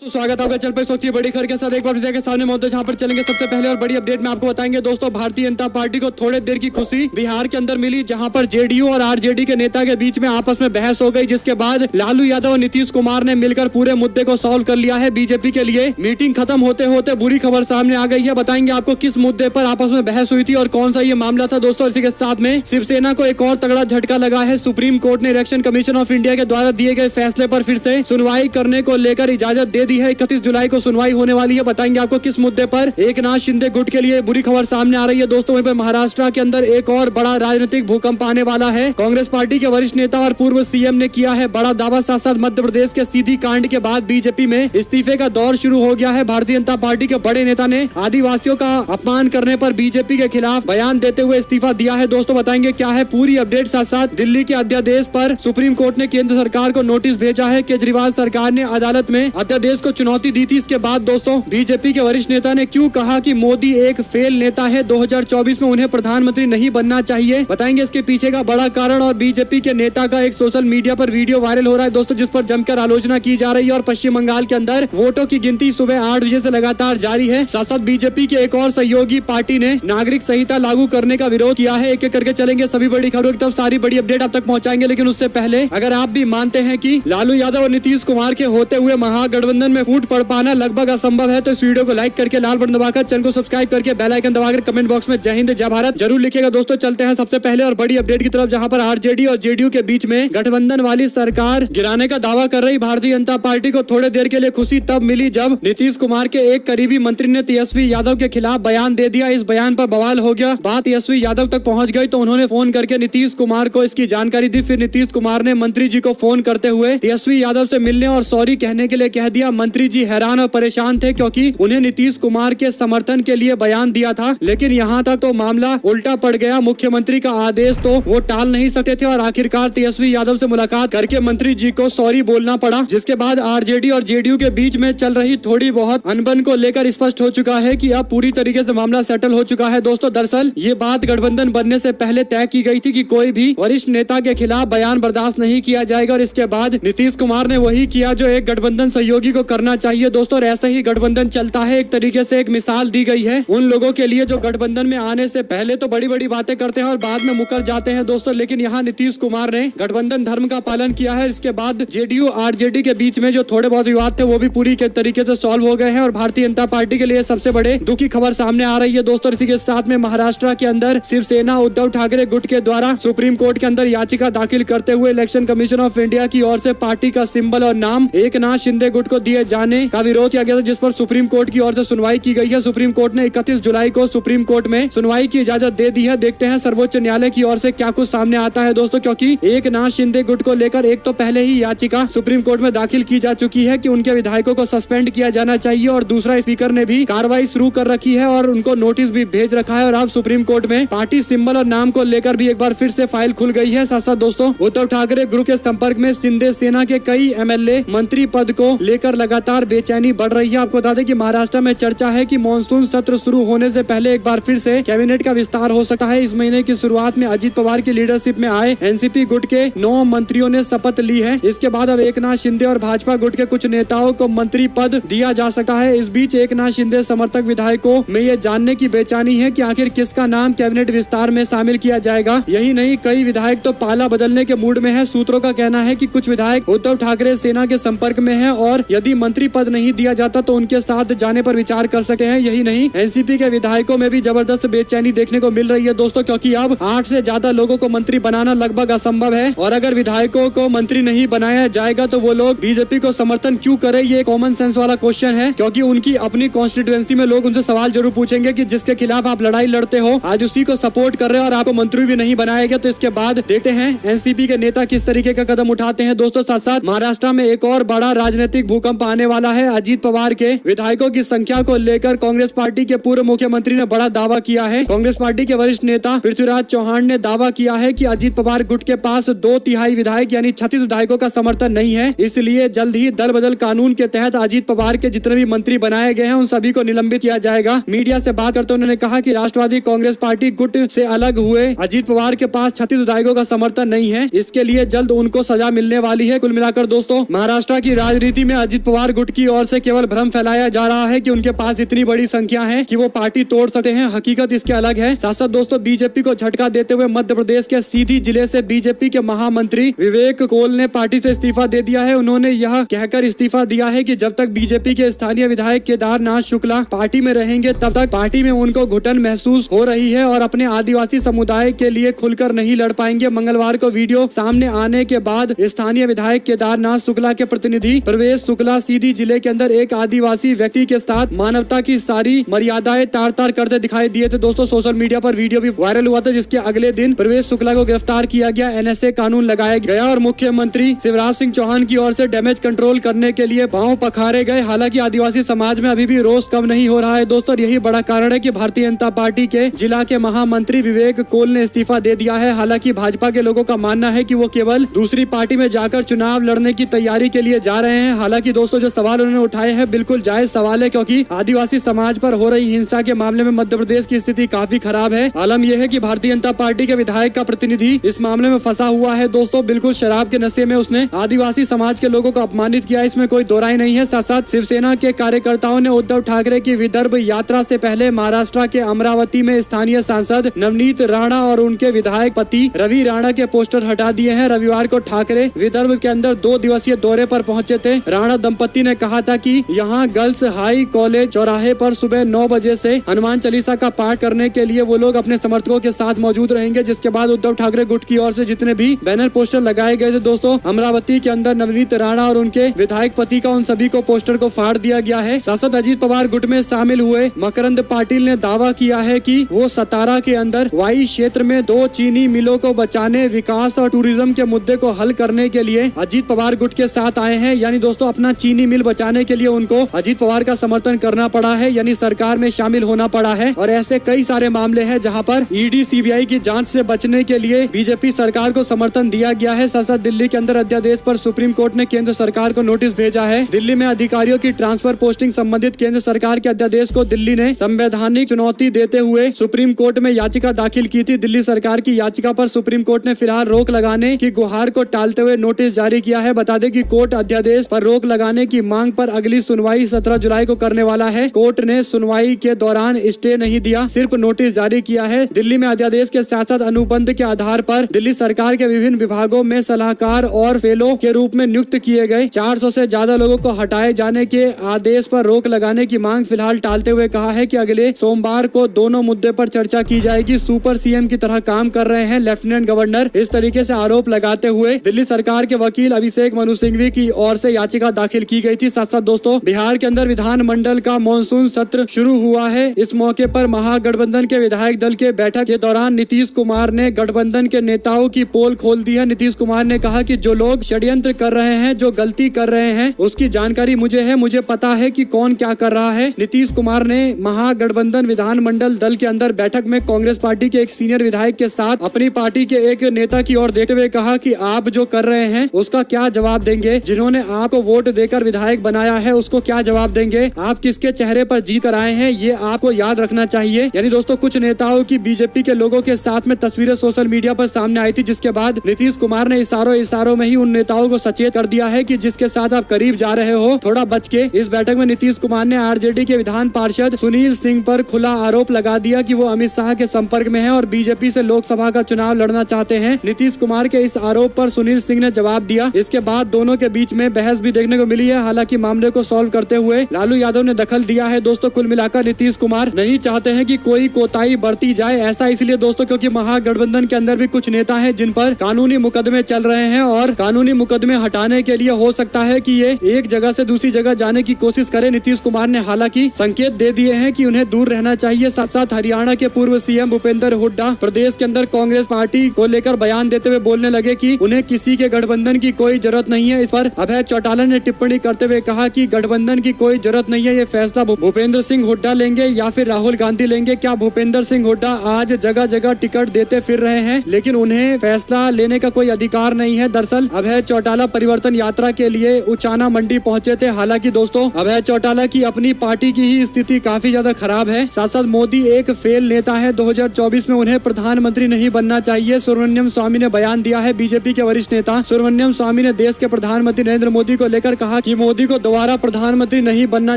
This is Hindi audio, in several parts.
स्वागत है आपका चल पे सोचिए बड़ी खबर के साथ एक बार के सामने मौजूद जहां पर चलेंगे। सबसे पहले और बड़ी अपडेट में आपको बताएंगे दोस्तों, भारतीय जनता पार्टी को थोड़े देर की खुशी बिहार के अंदर मिली, जहां पर जेडीयू और आरजेडी के नेता के बीच में आपस में बहस हो गई, जिसके बाद लालू यादव और नीतीश कुमार ने मिलकर पूरे मुद्दे को सॉल्व कर लिया है बीजेपी के लिए। मीटिंग खत्म होते होते बुरी खबर सामने आ गई है। बताएंगे आपको किस मुद्दे पर आपस में बहस हुई थी और कौन सा ये मामला था दोस्तों। इसी के साथ में शिवसेना को एक और तगड़ा झटका लगा है। सुप्रीम कोर्ट ने इलेक्शन कमीशन ऑफ इंडिया के द्वारा दिए गए फैसले पर फिर से सुनवाई करने को लेकर इजाजत दे दी है। 31 जुलाई को सुनवाई होने वाली है। बताएंगे आपको किस मुद्दे पर। एकनाथ शिंदे गुट के लिए बुरी खबर सामने आ रही है दोस्तों। वहीं पर महाराष्ट्र के अंदर एक और बड़ा राजनीतिक भूकंप आने वाला है। कांग्रेस पार्टी के वरिष्ठ नेता और पूर्व सीएम ने किया है बड़ा दावा। साथ साथ मध्य प्रदेश के सीधी कांड के बाद बीजेपी में इस्तीफे का दौर शुरू हो गया है। भारतीय जनता पार्टी के बड़े नेता ने आदिवासियों का अपमान करने पर बीजेपी के खिलाफ बयान देते हुए इस्तीफा दिया है दोस्तों। बताएंगे क्या है पूरी अपडेट। साथ साथ दिल्ली के अध्यादेश पर सुप्रीम कोर्ट ने केंद्र सरकार को नोटिस भेजा है। केजरीवाल सरकार ने अदालत में अध्यादेश को चुनौती दी थी। इसके बाद दोस्तों बीजेपी के वरिष्ठ नेता ने क्यों कहा कि मोदी एक फेल नेता है, 2024 में उन्हें प्रधानमंत्री नहीं बनना चाहिए। बताएंगे इसके पीछे का बड़ा कारण। और बीजेपी के नेता का एक सोशल मीडिया पर वीडियो वायरल हो रहा है दोस्तों, जिस पर जमकर आलोचना की जा रही है। और पश्चिम बंगाल के अंदर वोटों की गिनती सुबह 8 बजे से लगातार जारी है। साथ साथ बीजेपी के एक और सहयोगी पार्टी ने नागरिक संहिता लागू करने का विरोध किया है। एक एक करके चलेंगे सभी बड़ी खबरों की तरफ, सारी बड़ी अपडेट आप तक पहुंचाएंगे। लेकिन उससे पहले अगर आप भी मानते हैं कि लालू यादव और नीतीश कुमार के होते हुए महागठबंधन में फूट पड़ पाना लगभग असंभव है, तो इस वीडियो को लाइक करके लाल बटन दबाकर चैनल को सब्सक्राइब करके बेल आइकन दबाकर कमेंट बॉक्स में जय हिंद जय भारत जरूर लिखिएगा दोस्तों। चलते हैं सबसे पहले और बड़ी अपडेट की तरफ, जहां पर आरजेडी और जेडीयू के बीच में गठबंधन वाली सरकार गिराने का दावा कर रही भारतीय जनता पार्टी को थोड़े देर के लिए खुशी तब मिली जब नीतीश कुमार के एक करीबी मंत्री ने तेजस्वी यादव के खिलाफ बयान दे दिया। इस बयान पर बवाल हो गया। बात तेजस्वी यादव तक पहुंच गई तो उन्होंने फोन करके नीतीश कुमार को इसकी जानकारी दी। फिर नीतीश कुमार ने मंत्री जी को फोन करते हुए तेजस्वी यादव से मिलने और सॉरी कहने के लिए कह दिया। मंत्री जी हैरान और परेशान थे क्योंकि उन्हें नीतीश कुमार के समर्थन के लिए बयान दिया था, लेकिन यहाँ तक तो मामला उल्टा पड़ गया। मुख्यमंत्री का आदेश तो वो टाल नहीं सकते थे और आखिरकार तेजस्वी यादव से मुलाकात करके मंत्री जी को सॉरी बोलना पड़ा। जिसके बाद आरजेडी और जेडीयू के बीच में चल रही थोड़ी बहुत अनबन को लेकर स्पष्ट हो चुका है कि अब पूरी तरीके से मामला सेटल हो चुका है दोस्तों। दरअसल ये बात गठबंधन बनने से पहले तय की गई थी कि कोई भी वरिष्ठ नेता के खिलाफ बयान बर्दाश्त नहीं किया जाएगा। और इसके बाद नीतीश कुमार ने वही किया जो एक गठबंधन सहयोगी को करना चाहिए दोस्तों। और ऐसे ही गठबंधन चलता है। एक तरीके से एक मिसाल दी गई है उन लोगों के लिए जो गठबंधन में आने से पहले तो बड़ी बड़ी बातें करते हैं और बाद में मुकर जाते हैं दोस्तों। लेकिन यहाँ नीतीश कुमार ने गठबंधन धर्म का पालन किया है। इसके बाद जेडीयू आरजेडी के बीच में जो थोड़े बहुत विवाद थे वो भी पूरी के तरीके से सॉल्व हो गए हैं। और भारतीय जनता पार्टी के लिए सबसे बड़े दुख की खबर सामने आ रही है दोस्तों। इसी के साथ में महाराष्ट्र के अंदर शिवसेना उद्धव ठाकरे गुट के द्वारा सुप्रीम कोर्ट के अंदर याचिका दाखिल करते हुए इलेक्शन कमीशन ऑफ इंडिया की ओर से पार्टी का सिंबल और नाम एकनाथ शिंदे गुट को दिए जाने का विरोध किया गया था, जिस पर सुप्रीम कोर्ट की ओर से सुनवाई की गई है। सुप्रीम कोर्ट ने 31 जुलाई को सुप्रीम कोर्ट में सुनवाई की इजाजत दे दी है। देखते हैं सर्वोच्च न्यायालय की ओर से क्या कुछ सामने आता है दोस्तों, क्योंकि एकनाथ शिंदे गुट को लेकर एक तो पहले ही याचिका सुप्रीम कोर्ट में दाखिल की जा चुकी है कि उनके विधायकों को सस्पेंड किया जाना चाहिए, और दूसरा स्पीकर ने भी कार्रवाई शुरू कर रखी है और उनको नोटिस भी भेज रखा है। और अब सुप्रीम कोर्ट में पार्टी सिंबल और नाम को लेकर भी एक बार फिर से फाइल खुल गई है। साथ साथ दोस्तों उद्धव ठाकरे ग्रुप के संपर्क में शिंदे सेना के कई एमएलए मंत्री पद को लेकर लगातार बेचैनी बढ़ रही है। आपको बता दें कि महाराष्ट्र में चर्चा है कि मानसून सत्र शुरू होने से पहले एक बार फिर से कैबिनेट का विस्तार हो सकता है। इस महीने की शुरुआत में अजित पवार की लीडरशिप में आए एनसीपी गुट के 9 मंत्रियों ने शपथ ली है। इसके बाद अब एकनाथ शिंदे और भाजपा गुट के कुछ नेताओं को मंत्री पद दिया जा सकता है। इस बीच एकनाथ शिंदे समर्थक विधायकों में ये जानने की बेचैनी है कि आखिर किसका नाम कैबिनेट विस्तार में शामिल किया जाएगा। यही नहीं, कई विधायक तो पाला बदलने के मूड में है। सूत्रों का कहना है कि कुछ विधायक उद्धव ठाकरे सेना के संपर्क में है और यदि मंत्री पद नहीं दिया जाता तो उनके साथ जाने पर विचार कर सकते हैं। यही नहीं, एनसीपी के विधायकों में भी जबरदस्त बेचैनी देखने को मिल रही है दोस्तों, क्योंकि अब 8 से ज्यादा लोगों को मंत्री बनाना लगभग असंभव है। और अगर विधायकों को मंत्री नहीं बनाया जाएगा तो वो लोग बीजेपी को समर्थन क्यों करे, ये कॉमन सेंस वाला क्वेश्चन है। क्योंकि उनकी अपनी कॉन्स्टिट्यूएंसी में लोग उनसे सवाल जरूर पूछेंगे कि जिसके खिलाफ आप लड़ाई लड़ते हो आज उसी को सपोर्ट कर रहे हो और आपको मंत्री भी नहीं बनाया गया। तो इसके बाद देखते हैं एनसीपी के नेता किस तरीके का कदम उठाते हैं दोस्तों। साथ साथ महाराष्ट्र में एक और बड़ा राजनीतिक भूकंप आने वाला है। अजित पवार के विधायकों की संख्या को लेकर कांग्रेस पार्टी के पूर्व मुख्यमंत्री ने बड़ा दावा किया है। कांग्रेस पार्टी के वरिष्ठ नेता पृथ्वीराज चौहान ने दावा किया है कि अजित पवार गुट के पास 2/3 विधायक यानी 36 विधायकों का समर्थन नहीं है। इसलिए जल्द ही दल बदल कानून के तहत अजित पवार के जितने भी मंत्री बनाए गए हैं उन सभी को निलंबित किया जाएगा। मीडिया से बात करते उन्होंने कहा कि राष्ट्रवादी कांग्रेस पार्टी गुट से अलग हुए अजित पवार के पास 36 विधायकों का समर्थन नहीं है। इसके लिए जल्द उनको सजा मिलने वाली है। कुल मिलाकर दोस्तों महाराष्ट्र की राजनीति में अजित पवार गुट की ओर से केवल भ्रम फैलाया जा रहा है कि उनके पास इतनी बड़ी संख्या है कि वो पार्टी तोड़ सकते हैं। हकीकत इसके अलग है। साथ साथ दोस्तों बीजेपी को झटका देते हुए मध्य प्रदेश के सीधी जिले से बीजेपी के महामंत्री विवेक कोल ने पार्टी से इस्तीफा दे दिया है। उन्होंने यह कहकर इस्तीफा दिया है कि जब तक बीजेपी के स्थानीय विधायक केदारनाथ शुक्ला पार्टी में रहेंगे तब तक पार्टी में उनको घुटन महसूस हो रही है और अपने आदिवासी समुदाय के लिए खुलकर नहीं लड़ पाएंगे। मंगलवार को वीडियो सामने आने के बाद स्थानीय विधायक केदारनाथ शुक्ला के प्रतिनिधि प्रवेश शुक्ला सीधी जिले के अंदर एक आदिवासी व्यक्ति के साथ मानवता की सारी मर्यादाएं तार तार करते दिखाई दिए थे। दोस्तों सोशल मीडिया पर वीडियो भी वायरल हुआ था, जिसके अगले दिन प्रवेश शुक्ला को गिरफ्तार किया गया, एनएसए कानून लगाया गया और मुख्यमंत्री शिवराज सिंह चौहान की ओर से डैमेज कंट्रोल करने के लिए पांव पखारे गए। हालांकि आदिवासी समाज में अभी भी रोष कम नहीं हो रहा है दोस्तों। यही बड़ा कारण है कि भारतीय जनता पार्टी के जिला के महामंत्री विवेक कोल ने इस्तीफा दे दिया है। हालांकि भाजपा के लोगों का मानना है कि वो केवल दूसरी पार्टी में जाकर चुनाव लड़ने की तैयारी के लिए जा रहे हैं। हालांकि दोस्तों जो सवाल उन्होंने उठाए हैं बिल्कुल जायज सवाल है, क्योंकि आदिवासी समाज पर हो रही हिंसा के मामले में मध्य प्रदेश की स्थिति काफी खराब है। आलम यह है कि भारतीय जनता पार्टी के विधायक का प्रतिनिधि इस मामले में फंसा हुआ है दोस्तों। बिल्कुल शराब के नशे में उसने आदिवासी समाज के लोगों को अपमानित किया, इसमें कोई दो राय नहीं है। साथ साथ शिवसेना के कार्यकर्ताओं ने उद्धव ठाकरे की विदर्भ यात्रा से पहले महाराष्ट्र के अमरावती में स्थानीय सांसद नवनीत राणा और उनके विधायक पति रवि राणा के पोस्टर हटा दिए हैं। रविवार को ठाकरे विदर्भ के अंदर 2 दिवसीय दौरे पर पहुंचे थे। राणा दंपति ने कहा था कि यहाँ गर्ल्स हाई कॉलेज चौराहे पर सुबह 9 बजे से हनुमान चालीसा का पाठ करने के लिए वो लोग अपने समर्थकों के साथ मौजूद रहेंगे। जिसके बाद उद्धव ठाकरे गुट की ओर से जितने भी बैनर पोस्टर लगाए गए थे दोस्तों अमरावती के अंदर नवनीत राणा और उनके विधायक पति का, उन सभी को पोस्टर को फाड़ दिया गया है। सांसद अजीत पवार गुट में शामिल हुए मकरंद पाटिल ने दावा किया है कि वो सतारा के अंदर वाई क्षेत्र में 2 चीनी मिलों को बचाने, विकास और टूरिज्म के मुद्दे को हल करने के लिए अजीत पवार गुट के साथ आए हैं। यानी दोस्तों अपना चीनी मिल बचाने के लिए उनको अजीत पवार का समर्थन करना पड़ा है, यानी सरकार में शामिल होना पड़ा है। और ऐसे कई सारे मामले हैं जहां पर ईडी सीबीआई की जांच से बचने के लिए बीजेपी सरकार को समर्थन दिया गया है। साथ साथ दिल्ली के अंदर अध्यादेश पर सुप्रीम कोर्ट ने केंद्र सरकार को नोटिस भेजा है। दिल्ली में अधिकारियों की ट्रांसफर पोस्टिंग संबंधित केंद्र सरकार के अध्यादेश को दिल्ली ने संवैधानिक चुनौती देते हुए सुप्रीम कोर्ट में याचिका दाखिल की थी। दिल्ली सरकार की याचिका पर सुप्रीम कोर्ट ने फिलहाल रोक लगाने की गुहार को टालते हुए नोटिस जारी किया है। बता दें कि कोर्ट अध्यादेश पर रोक लगाने की मांग पर अगली सुनवाई 17 जुलाई को करने वाला है। कोर्ट ने सुनवाई के दौरान स्टे नहीं दिया, सिर्फ नोटिस जारी किया है। दिल्ली में अध्यादेश के साथ साथ अनुबंध के आधार पर दिल्ली सरकार के विभिन्न विभागों में सलाहकार और फेलो के रूप में नियुक्त किए गए 400 से ज्यादा लोगों को हटाए जाने के आदेश पर रोक लगाने की मांग फिलहाल टालते हुए कहा है कि अगले सोमवार को दोनों मुद्दे पर चर्चा की जाएगी। सुपर सीएम की तरह काम कर रहे हैं लेफ्टिनेंट गवर्नर, इस तरीके से आरोप लगाते हुए दिल्ली सरकार के वकील अभिषेक मनु सिंघवी की ओर से याचिका दाखिल की गई थी। साथ साथ दोस्तों बिहार के अंदर विधानमंडल का मॉनसून सत्र शुरू हुआ है। इस मौके पर महागठबंधन के विधायक दल के बैठक के दौरान नीतीश कुमार ने गठबंधन के नेताओं की पोल खोल दी है। नीतीश कुमार ने कहा कि जो लोग षड्यंत्र कर रहे हैं, जो गलती कर रहे हैं, उसकी जानकारी मुझे है, मुझे पता है कि कौन क्या कर रहा है। नीतीश कुमार ने महागठबंधन विधानमंडल दल के अंदर बैठक में कांग्रेस पार्टी के एक सीनियर विधायक के साथ अपनी पार्टी के एक नेता की ओर देखते हुए कहा कि आप जो कर रहे हैं उसका क्या जवाब देंगे? जिन्होंने आपको वोट देकर विधायक बनाया है उसको क्या जवाब देंगे? आप किसके चेहरे पर जीत कर आए हैं, ये आपको याद रखना चाहिए। यानी दोस्तों कुछ नेताओं की बीजेपी के लोगों के साथ में तस्वीरें सोशल मीडिया पर सामने आई थी, जिसके बाद नीतीश कुमार ने इशारों में ही उन नेताओं को सचेत कर दिया है कि जिसके साथ आप करीब जा रहे हो थोड़ा बच के। इस बैठक में नीतीश कुमार ने आरजेडी के विधान पार्षद सुनील सिंह पर खुला आरोप लगा दिया कि वो अमित शाह के संपर्क में है और बीजेपी से लोकसभा का चुनाव लड़ना चाहते हैं। नीतीश कुमार के इस आरोप पर सुनील सिंह ने जवाब दिया। इसके बाद दोनों के बीच में बहस भी देखने को मिली है। हालांकि मामले को सॉल्व करते हुए लालू यादव ने दखल दिया है। दोस्तों कुल मिलाकर नीतीश कुमार नहीं चाहते हैं कि कोई कोताही बरती जाए। ऐसा इसलिए दोस्तों क्योंकि महागठबंधन के अंदर भी कुछ नेता हैं जिन पर कानूनी मुकदमे चल रहे हैं और कानूनी मुकदमे हटाने के लिए हो सकता है कि ये एक जगह से दूसरी जगह जाने की कोशिश करे। नीतीश कुमार ने हालांकि संकेत दे दिए हैं कि उन्हें दूर रहना चाहिए। साथ साथ हरियाणा के पूर्व सीएम भूपेंद्र हुड्डा प्रदेश के अंदर कांग्रेस पार्टी को लेकर बयान देते हुए बोलने लगे कि उन्हें किसी के गठबंधन की कोई जरूरत नहीं है। इस पर अभय चौटाला ने टिप्पणी करते हुए कहा कि गठबंधन की कोई जरूरत नहीं है, ये फैसला भूपेंद्र सिंह हुड्डा लेंगे या फिर राहुल गांधी लेंगे। क्या भूपेंद्र सिंह हुड्डा आज जगह जगह टिकट देते फिर रहे हैं, लेकिन उन्हें फैसला लेने का कोई अधिकार नहीं है। दरअसल अभय चौटाला परिवर्तन यात्रा के लिए उचाना मंडी पहुंचे थे। हालांकि दोस्तों अभय चौटाला की अपनी पार्टी की ही स्थिति काफी ज्यादा खराब है। साथ साथ मोदी एक फेल नेता है, 2024 में उन्हें प्रधानमंत्री नहीं बनना चाहिए, सुब्रमण्यम स्वामी ने बयान दिया है। बीजेपी के वरिष्ठ नेता सुब्रमण्यम स्वामी ने देश के प्रधानमंत्री नरेंद्र मोदी को लेकर कहा कहा कि मोदी को दोबारा प्रधानमंत्री नहीं बनना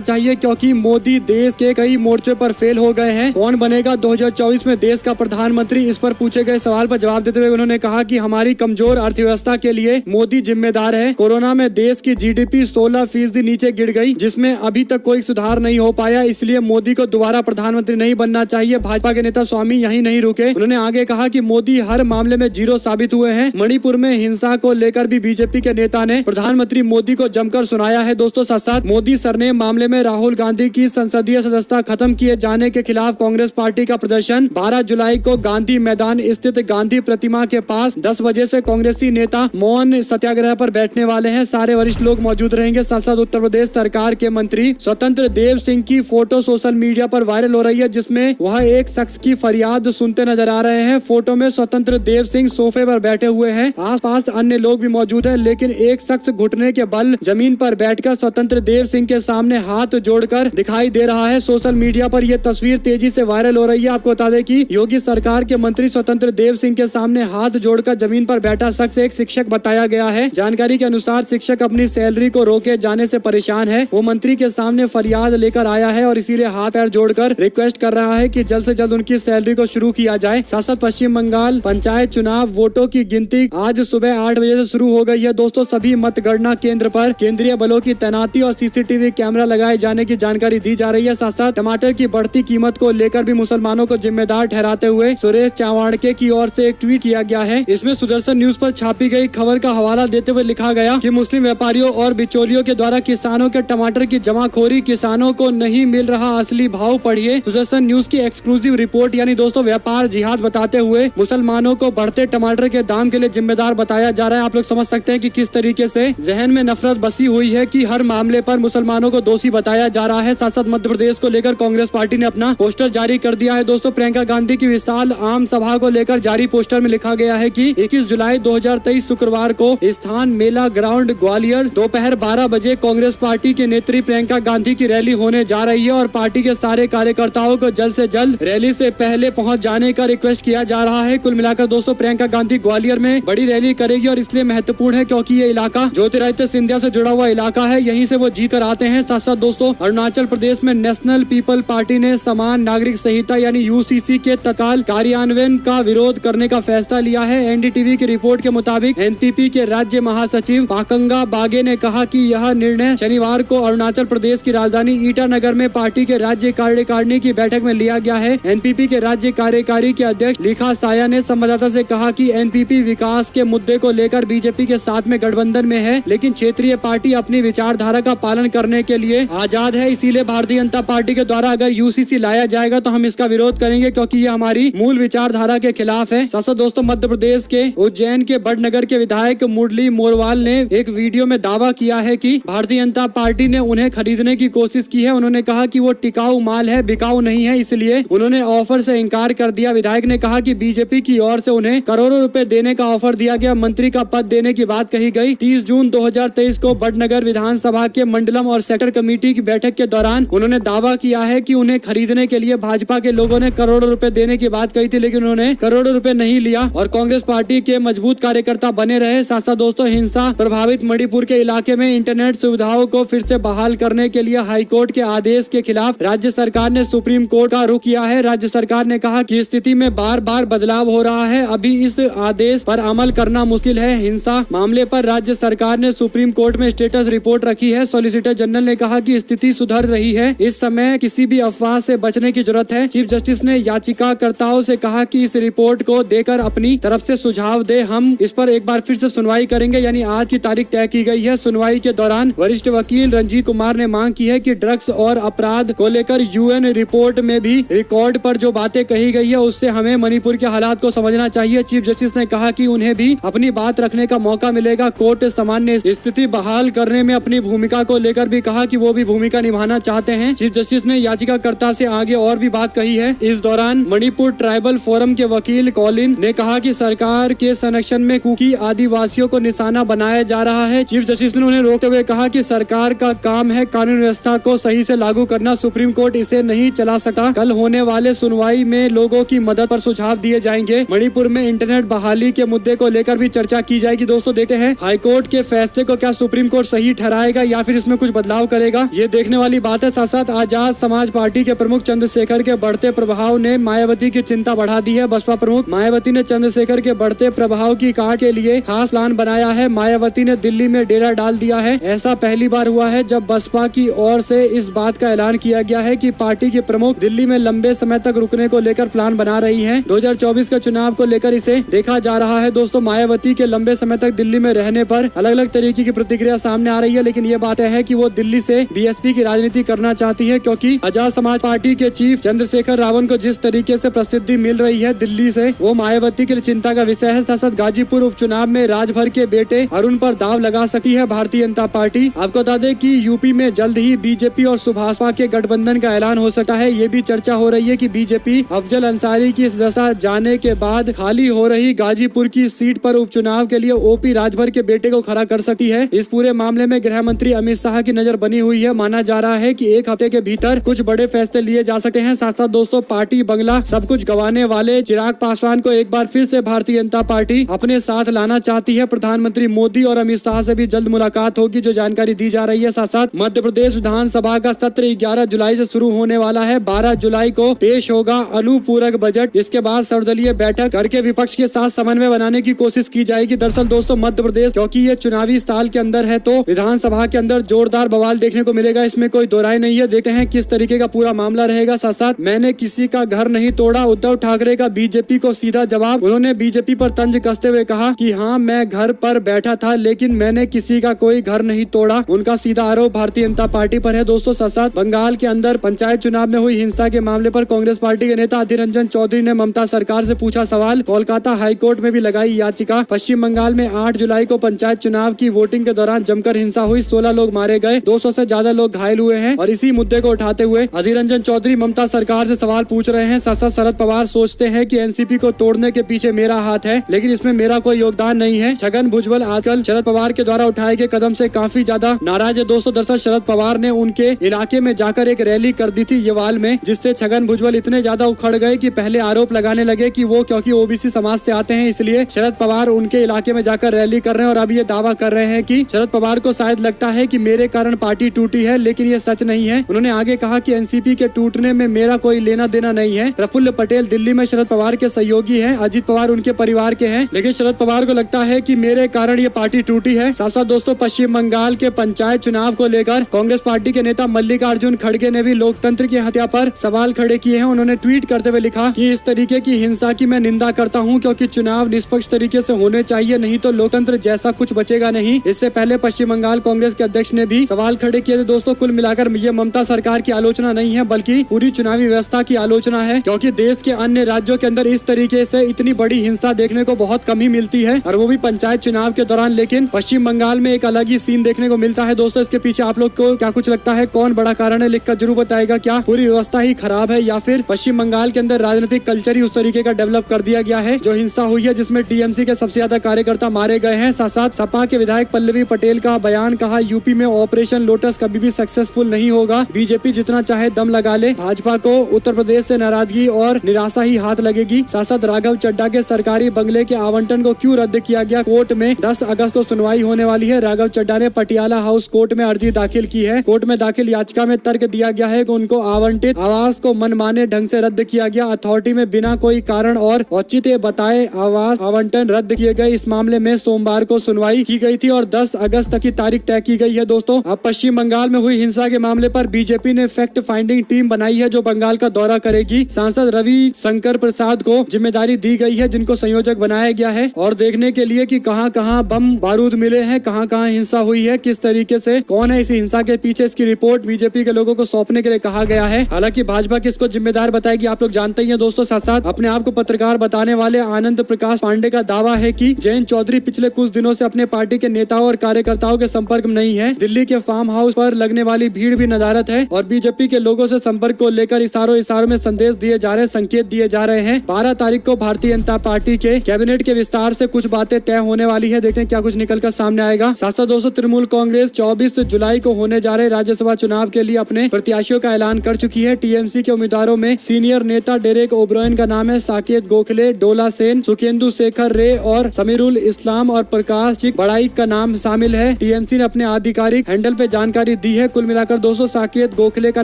चाहिए क्योंकि मोदी देश के कई मोर्चों पर फेल हो गए हैं। कौन बनेगा 2024 में देश का प्रधानमंत्री, इस पर पूछे गए सवाल पर जवाब देते हुए उन्होंने कहा कि हमारी कमजोर अर्थव्यवस्था के लिए मोदी जिम्मेदार है। कोरोना में देश की GDP 16% नीचे गिर गई, जिसमें अभी तक कोई सुधार नहीं हो पाया, इसलिए मोदी को दोबारा प्रधानमंत्री नहीं बनना चाहिए। भाजपा के नेता स्वामी यहीं नहीं रुके, उन्होंने आगे कहा कि मोदी हर मामले में जीरो साबित हुए हैं। मणिपुर में हिंसा को लेकर भी बीजेपी के नेता ने प्रधानमंत्री मोदी को जमकर सुनाया है। दोस्तों, साथ साथ मोदी सरनेम मामले में राहुल गांधी की संसदीय सदस्यता खत्म किए जाने के खिलाफ कांग्रेस पार्टी का प्रदर्शन 12 जुलाई को गांधी मैदान स्थित गांधी प्रतिमा के पास 10 बजे से कांग्रेसी नेता मौन सत्याग्रह पर बैठने वाले हैं। सारे वरिष्ठ लोग मौजूद रहेंगे। साथ साथ उत्तर प्रदेश सरकार के मंत्री स्वतंत्र देव सिंह की फोटो सोशल मीडिया पर वायरल हो रही है, जिसमें वह एक शख्स की फरियाद सुनते नजर आ रहे हैं। फोटो में स्वतंत्र देव सिंह सोफे पर बैठे हुए हैं, आसपास अन्य लोग भी मौजूद हैं, लेकिन एक शख्स घुटने के बल जमीन पर बैठकर स्वतंत्र देव सिंह के सामने हाथ जोड़कर दिखाई दे रहा है। सोशल मीडिया पर यह तस्वीर तेजी से वायरल हो रही है। आपको बता दें कि योगी सरकार के मंत्री स्वतंत्र देव सिंह के सामने हाथ जोड़कर जमीन पर बैठा शख्स एक शिक्षक बताया गया है। जानकारी के अनुसार शिक्षक अपनी सैलरी को रोके जाने से परेशान है। वो मंत्री के सामने फरियाद लेकर आया है और इसीलिए हाथ पैर जोड़कर रिक्वेस्ट कर रहा है कि जल्द से जल्द उनकी सैलरी को शुरू किया जाए। साथ साथ पश्चिम बंगाल पंचायत चुनाव वोटों की गिनती आज सुबह 8 बजे से शुरू हो गई है। दोस्तों, सभी मतगणना केंद्र पर केंद्रीय बलों की तैनाती और CCTV कैमरा लगाए जाने की जानकारी दी जा रही है। साथ साथ टमाटर की बढ़ती कीमत को लेकर भी मुसलमानों को जिम्मेदार ठहराते हुए सुरेश चावाड़के की ओर से एक ट्वीट किया गया है। इसमें सुदर्शन न्यूज पर छापी गई खबर का हवाला देते हुए लिखा गया कि मुस्लिम व्यापारियों और बिचौलियों के द्वारा किसानों के टमाटर की जमाखोरी, किसानों को नहीं मिल रहा असली भाव। पढ़िए सुदर्शन न्यूज की एक्सक्लूसिव रिपोर्ट। यानी दोस्तों, व्यापार जिहाद बताते हुए मुसलमानों को बढ़ते टमाटर के दाम के लिए जिम्मेदार बताया जा रहा है। आप लोग समझ सकते हैं कि किस तरीके से जहन में नफरत बसी हुई है कि हर मामले पर मुसलमानों को दोषी बताया जा रहा है। साथ साथ मध्य प्रदेश को लेकर कांग्रेस पार्टी ने अपना पोस्टर जारी कर दिया है। दोस्तों, प्रियंका गांधी की विशाल आम सभा को लेकर जारी पोस्टर में लिखा गया है कि 21 जुलाई 2023 शुक्रवार को स्थान मेला ग्राउंड ग्वालियर दोपहर 12 बजे कांग्रेस पार्टी की नेत्री प्रियंका गांधी की रैली होने जा रही है और पार्टी के सारे कार्यकर्ताओं को जल्द से जल्द रैली से पहले पहुंच जाने का रिक्वेस्ट किया जा रहा है। कुल मिलाकर दोस्तों, प्रियंका गांधी ग्वालियर में बड़ी रैली करेगी और इसलिए महत्वपूर्ण है क्योंकि ये इलाका ज्योतिरादित्य सिंधिया से जुड़ा हुआ इलाका है, यहीं से वो जीत कर आते हैं। साथ साथ दोस्तों, अरुणाचल प्रदेश में नेशनल पीपल पार्टी ने समान नागरिक संहिता यानी UCC के तत्काल कार्यान्वयन का विरोध करने का फैसला लिया है। NDTV की रिपोर्ट के मुताबिक NPP के राज्य महासचिव पाकंगा बागे ने कहा कि यह निर्णय शनिवार को अरुणाचल प्रदेश की राजधानी ईटानगर में पार्टी के राज्य कार्यकारिणी की बैठक में लिया गया है। NPP के राज्य कार्यकारी के अध्यक्ष लिखा साया ने संवाददाता से कहा कि NPP विकास के मुद्दे को लेकर BJP के साथ में गठबंधन में है, लेकिन क्षेत्रीय पार्टी अपनी विचारधारा का पालन करने के लिए आजाद है। इसीलिए भारतीय जनता पार्टी के द्वारा अगर UCC लाया जाएगा तो हम इसका विरोध करेंगे क्योंकि ये हमारी मूल विचारधारा के खिलाफ है। साथ दोस्तों, मध्य प्रदेश के उज्जैन के बड़नगर के विधायक मुरली मोरवाल ने एक वीडियो में दावा किया है कि भारतीय जनता पार्टी ने उन्हें खरीदने की कोशिश की है। उन्होंने कहा कि वो टिकाऊ माल है, बिकाऊ नहीं है, इसलिए उन्होंने ऑफर से इनकार कर दिया। विधायक ने कहा कि BJP की ओर से उन्हें करोड़ों रुपए देने का ऑफर दिया गया, मंत्री का पद देने की बात कही गई। 30 जून 2023 को बड़नगर विधानसभा के मंडलम और सेक्टर कमेटी की बैठक के दौरान उन्होंने दावा किया है कि उन्हें खरीदने के लिए भाजपा के लोगों ने करोड़ों रुपए देने की बात कही थी, लेकिन उन्होंने करोड़ों रुपए नहीं लिया और कांग्रेस पार्टी के मजबूत कार्यकर्ता बने रहे। साथ साथ दोस्तों, हिंसा प्रभावित मणिपुर के इलाके में इंटरनेट सुविधाओं को फिर से बहाल करने के लिए हाईकोर्ट के आदेश के खिलाफ राज्य सरकार ने सुप्रीम कोर्ट का रुख किया है। राज्य सरकार ने कहा कि स्थिति में बार बार बदलाव हो रहा है, अभी इस आदेश पर अमल करना मुश्किल है। हिंसा मामले पर राज्य सरकार ने सुप्रीम कोर्ट में स्टेटस रिपोर्ट रखी है। सॉलिसिटर जनरल ने कहा कि स्थिति सुधर रही है, इस समय किसी भी अफवाह से बचने की जरूरत है। चीफ जस्टिस ने याचिकाकर्ताओं से कहा कि इस रिपोर्ट को देकर अपनी तरफ से सुझाव दे, हम इस पर एक बार फिर से सुनवाई करेंगे। यानी आज की तारीख तय की गई है। सुनवाई के दौरान वरिष्ठ वकील रंजीत कुमार ने मांग की है कि ड्रग्स और अपराध को लेकर UN रिपोर्ट में भी रिकॉर्ड पर जो बातें कही गई है उससे हमें मणिपुर के हालात को समझना चाहिए। चीफ जस्टिस ने कहा कि उन्हें भी अपनी बात रखने का मौका मिलेगा। कोर्ट सामान्य स्थिति बहाल करने में अपनी भूमिका को लेकर भी कहा कि वो भी भूमिका निभाना चाहते हैं। चीफ जस्टिस ने याचिकाकर्ता से आगे और भी बात कही है। इस दौरान मणिपुर ट्राइबल फोरम के वकील कॉलिन ने कहा कि सरकार के संरक्षण में कुकी आदिवासियों को निशाना बनाया जा रहा है। चीफ जस्टिस ने उन्हें रोकते हुए कहा कि सरकार का काम है कानून व्यवस्था को सही से लागू करना, सुप्रीम कोर्ट इसे नहीं चला सकता। कल होने वाले सुनवाई में लोगों की मदद पर सुझाव दिए जाएंगे। मणिपुर में इंटरनेट बहाली के मुद्दे को लेकर भी चर्चा की जाएगी। दोस्तों, देखते हैं हाईकोर्ट के फैसले को क्या सुप्रीम कोर्ट सही ठहराएगा या फिर इसमें कुछ बदलाव करेगा, ये देखने वाली बात है। साथ साथ आजाद समाज पार्टी के प्रमुख चंद्रशेखर के बढ़ते प्रभाव ने मायावती की चिंता बढ़ा दी है। बसपा प्रमुख मायावती ने चंद्रशेखर के बढ़ते प्रभाव की काट के लिए खास प्लान बनाया है। मायावती ने दिल्ली में डेरा डाल दिया है। ऐसा पहली बार हुआ है जब बसपा की ओर से इस बात का ऐलान किया गया है कि पार्टी के प्रमुख दिल्ली में लंबे समय तक रुकने को लेकर प्लान बना रही हैं। 2024 के चुनाव को लेकर इसे देखा जा रहा है। दोस्तों, मायावती के लंबे समय तक दिल्ली में रहने पर अलग अलग तरीके की प्रतिक्रिया सामने आ रही है, लेकिन ये बात है कि वो दिल्ली से बीएसपी की राजनीति करना चाहती है, क्योंकि आजाद समाज पार्टी के चीफ चंद्रशेखर रावण को जिस तरीके से प्रसिद्धि मिल रही है दिल्ली से, वो मायावती के लिए चिंता का विषय है। साथ साथ गाजीपुर उपचुनाव में राजभर के बेटे अरुण पर दाव लगा सकती है भारतीय जनता पार्टी। आपको बता दें कि यूपी में जल्द ही बीजेपी और सुभाषपा के गठबंधन का ऐलान हो सकता है। ये भी चर्चा हो रही है कि बीजेपी अफजल अंसारी की सदस्यता जाने के बाद खाली हो रही गाजीपुर की सीट पर उपचुनाव के लिए ओपी राजभर के बेटे को खड़ा कर सकती है। इस पूरे मामले में गृह मंत्री अमित शाह की नजर बनी हुई है। माना जा रहा है कि एक हफ्ते के भीतर कुछ बड़े फैसले लिए जा सकते हैं। साथ साथ दोस्तों, पार्टी बंगला सब कुछ गंवाने वाले चिराग पासवान को एक बार फिर से भारतीय जनता पार्टी अपने साथ लाना चाहती है। प्रधानमंत्री मोदी और अमित शाह से भी जल्द मुलाकात होगी, जो जानकारी दी जा रही है। साथ साथ मध्य प्रदेश विधानसभा का सत्र 11 जुलाई से शुरू होने वाला है। 12 जुलाई को पेश होगा अनुपूरक बजट। इसके बाद सर्वदलीय बैठक करके विपक्ष के साथ समन्वय बनाने की कोशिश की जाएगी। दरअसल दोस्तों, मध्य प्रदेश क्योंकि ये चुनावी साल के अंदर है, तो विधानसभा के अंदर जोरदार बवाल देखने को मिलेगा, इसमें कोई दो राय नहीं है। देखते हैं किस तरीके का पूरा मामला रहेगा। साथ साथ मैंने किसी का घर नहीं तोड़ा, उद्धव ठाकरे का बीजेपी को सीधा जवाब। उन्होंने बीजेपी पर तंज कसते हुए कहा कि हाँ, मैं घर पर बैठा था लेकिन मैंने किसी का कोई घर नहीं तोड़ा। उनका सीधा आरोप भारतीय जनता पार्टी पर है। दोस्तों, साथ साथ बंगाल के अंदर पंचायत चुनाव में हुई हिंसा के मामले पर कांग्रेस पार्टी के नेता अधीर रंजन चौधरी ने ममता सरकार से पूछा सवाल। कोलकाता हाईकोर्ट में भी लगाई याचिका। पश्चिम बंगाल में 8 जुलाई को पंचायत चुनाव की वोटिंग के दौरान जमकर हिंसा हुई। 16 लोग मारे गए, 200 से ज्यादा लोग घायल हुए हैं। और इसी मुद्दे को उठाते हुए अधीर रंजन चौधरी ममता सरकार से सवाल पूछ रहे हैं। साथ साथ शरद पवार सोचते हैं कि एनसीपी को तोड़ने के पीछे मेरा हाथ है, लेकिन इसमें मेरा कोई योगदान नहीं है। छगन भुजबल आजकल शरद पवार के द्वारा उठाए गए कदम से काफी ज्यादा नाराज है। दोस्तों, दरअसल शरद पवार ने उनके इलाके में जाकर एक रैली कर दी थी यवाल में, जिससे छगन भुजबल इतने ज्यादा उखड़ गए कि पहले आरोप लगाने लगे कि वो क्योंकि ओबीसी समाज से आते हैं इसलिए शरद पवार उनके इलाके में जाकर रैली कर रहे हैं। और अब ये दावा कर रहे हैं कि शरद पवार को शायद लगता है कि मेरे कारण पार्टी टूटी है, लेकिन ये सच नहीं है। उन्होंने आगे कहा कि एनसीपी के टूटने में मेरा कोई लेना देना नहीं है। प्रफुल्ल पटेल दिल्ली में शरद पवार के सहयोगी हैं, अजित पवार उनके परिवार के हैं, लेकिन शरद पवार को लगता है कि मेरे कारण ये पार्टी टूटी है। साथ साथ दोस्तों, पश्चिम बंगाल के पंचायत चुनाव को लेकर कांग्रेस पार्टी के नेता मल्लिकार्जुन खड़गे ने भी लोकतंत्र की हत्या पर सवाल खड़े किए हैं। उन्होंने ट्वीट करते हुए लिखा कि इस तरीके की हिंसा की मैं निंदा करता हूं, क्योंकि चुनाव निष्पक्ष तरीके से होने चाहिए, नहीं तो लोकतंत्र जैसा कुछ बचेगा नहीं। इससे पहले पश्चिम बंगाल कांग्रेस के अध्यक्ष ने भी सवाल खड़े किए थे। दोस्तों, कुल मिलाकर ये ममता सरकार की आलोचना नहीं है, बल्कि पूरी चुनावी व्यवस्था की आलोचना है, क्योंकि देश के अन्य राज्यों के अंदर इस तरीके से इतनी बड़ी हिंसा देखने को बहुत कम ही मिलती है, और वो भी पंचायत चुनाव के दौरान। लेकिन पश्चिम बंगाल में एक अलग ही सीन देखने को मिलता है। दोस्तों, इसके पीछे आप लोग को क्या कुछ लगता है, कौन बड़ा कारण है, लिखकर जरूर बताएगा। क्या पूरी व्यवस्था ही खराब है, या फिर पश्चिम बंगाल के अंदर राजनीतिक कल्चर ही उस तरीके का डेवलप कर दिया गया है। जो हिंसा हुई है जिसमें टीएमसी के सबसे ज्यादा कार्यकर्ता मारे गए हैं। साथ साथ सपा के विधायक पल्लवी पटेल का बयान, कहा यूपी में ऑपरेशन लोटस कभी भी सक्सेसफुल नहीं होगा, बीजेपी जितना चाहे दम लगा ले, भाजपा को उत्तर प्रदेश से नाराजगी और निराशा ही हाथ लगेगी। साथ साथ राघव चड्ढा के सरकारी बंगले के आवंटन को क्यों रद्द किया गया, कोर्ट में 10 अगस्त को सुनवाई होने वाली है। राघव चड्ढा ने पटियाला हाउस कोर्ट में अर्जी दाखिल की है। कोर्ट में दाखिल याचिका में तर्क दिया गया है कि उनको आवंटित आवास को मनमाने ढंग से रद्द किया गया। अथॉरिटी में बिना कोई कारण और औचित्य बताए आवास आवंटन रद्द किए गए। इस मामले में सोमवार को सुनवाई की गई थी और 10 अगस्त तक की तारीख तय की गई है। दोस्तों, अब पश्चिम बंगाल में हुई हिंसा के मामले पर बीजेपी ने फैक्ट फाइंडिंग टीम बनाई है, जो बंगाल का दौरा करेगी। सांसद रवि शंकर प्रसाद को जिम्मेदारी दी गई है, जिनको संयोजक बनाया गया है, और देखने के लिए कि कहां-कहां बम बारूद मिले हैं, कहां-कहां हिंसा हुई है, किस तरीके से, कौन है इस हिंसा के पीछे, इसकी रिपोर्ट बीजेपी के लोगों को सौंपने के लिए कहा गया है। हालांकि भाजपा किसको जिम्मेदार बताएगी आप लोग जानते ही हैं। दोस्तों, साथ साथ अपने आप को पत्रकार बताने वाले आनंद प्रकाश पांडे का दावा है कि जयंत चौधरी पिछले कुछ दिनों से अपने पार्टी के नेताओं और कार्यकर्ताओं के संपर्क में नहीं है। दिल्ली के फार्म हाउस पर लगने वाली भीड़ भी नदारत है, और बीजेपी के लोगों से संपर्क को लेकर इशारों में संदेश दिए जा रहे हैं, संकेत दिए जा रहे हैं। 12 तारीख को भारतीय जनता पार्टी के कैबिनेट के विस्तार से कुछ बातें तय होने वाली है। देखते हैं क्या कुछ निकलकर सामने आएगा। साथ साथ दोस्तों, तृणमूल कांग्रेस 24 जुलाई को होने जा रहे राज्यसभा चुनाव के लिए अपने प्रत्याशियों का ऐलान कर चुकी है। टीएमसी के उम्मीदवारों में सीनियर नेता डेरेक ओब्रायन का नाम है, साकेत गोखले, डोला सेन, सुखेंदु शेखर रे और समीरुल इस्लाम और प्रकाश चिक बड़ाई का नाम शामिल है। है टीएमसी ने अपने आधिकारिक हैंडल पे जानकारी दी है। कुल मिलाकर दोस्तों साकेत गोखले का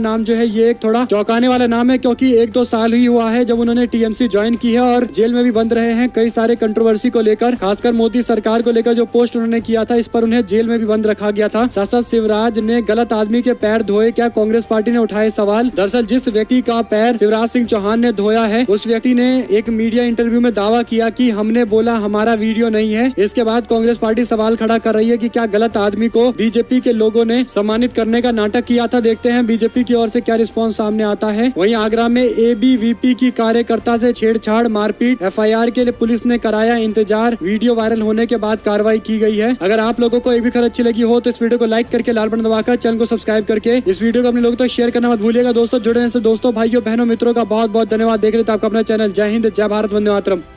नाम जो है ये एक थोड़ा चौंकाने वाला नाम है, क्योंकि 1-2 साल ही हुआ है जब उन्होंने टीएमसी ज्वाइन की है और जेल में भी बंद रहे हैं। कई सारे कंट्रोवर्सी को लेकर, खासकर मोदी सरकार को लेकर जो पोस्ट उन्होंने किया था, इस पर उन्हें जेल में भी बंद रखा गया था। साथ साथ शिवराज ने गलत आदमी के पैर धोए, क्या कांग्रेस पार्टी ने उठाए सवाल। दरअसल जिस व्यक्ति का पैर शिवराज सिंह चौहान ने धोया है, उस व्यक्ति ने एक मीडिया इंटरव्यू में दावा किया कि हमने बोला हमारा वीडियो नहीं है। इसके बाद कांग्रेस पार्टी सवाल खड़ा कर रही है कि क्या गलत आदमी को बीजेपी के लोगों ने सम्मानित करने का नाटक किया था। देखते हैं बीजेपी की ओर से क्या रिस्पांस सामने आता है। वहीं आगरा में एबीवीपी की कार्यकर्ता से छेड़छाड़ मारपीट, एफआईआर के लिए पुलिस ने कराया इंतजार। वीडियो वायरल होने के बाद कार्रवाई की गई है। अगर आप लोगों को ये भी खबर अच्छी लगी हो तो इस वीडियो को लाइक करके लाल बटन दबाकर चैनल को सब्सक्राइब करके इस वीडियो को अपने लोगों तक शेयर करना मत भूलिएगा। दोस्तों जुड़ने से दोस्तों भाइयों बहनों मित्रों का बहुत बहुत धन्यवाद। देख रहे थे आपका अपना चैनल। जय हिंद, जय भारत, वंदे मातरम।